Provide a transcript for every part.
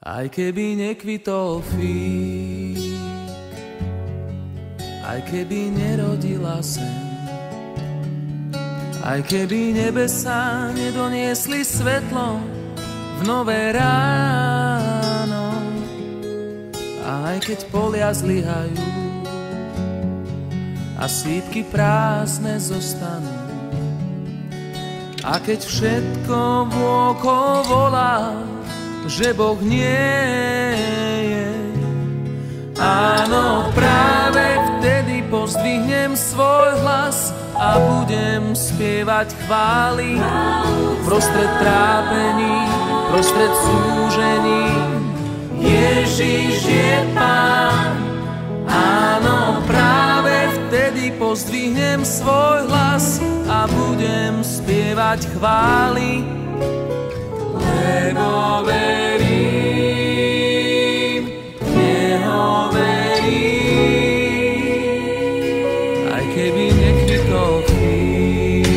Aj keby nekvitol fík, aj keby nerodila sem, aj keby nebesá nedoniesli svetlo v nové ráno, a aj keď polia zlyhajú a sípky prázdne zostanú, a keď všetko vôkol volá, že Boh nie je, áno, práve vtedy pozdvihnem svoj hlas a budem spievať chvály prostred trápení, prostred súžení. Ježiš je Pán, áno, práve vtedy pozdvihnem svoj hlas a budem spievať chvály, lebo verím, v Neho verím, aj keby nekvitol fík.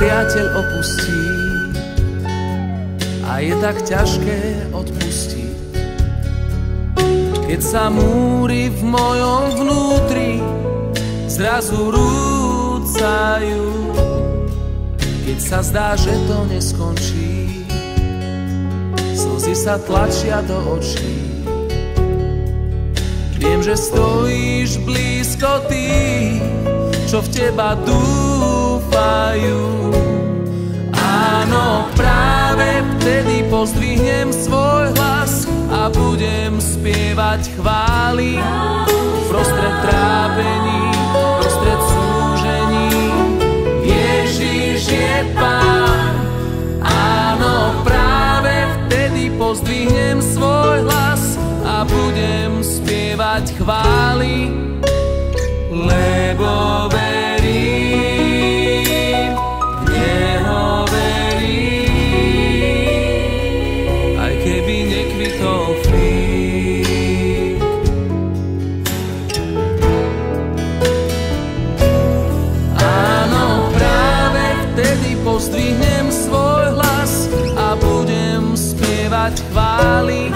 Priateľ opustí a je tak ťažké odpustiť, keď sa múry v mojom vnútri zrazu rúcajú, keď sa zdá, že to neskončí, slzy sa tlačia do očí. Viem, že stojíš blízko tých, čo v teba dúfajú. Áno, práve vtedy pozdvihnem svoj hlas a budem spievať chvály prostred trápení, prostred súžení. Ježiš je Pán, áno, práve vtedy pozdvihnem svoj hlas a budem spievať chvály, lebo verím, v Neho verím, aj keby nekvitol fík. Áno, práve vtedy pozdvihnem svoj hlas a budem spievať chvály,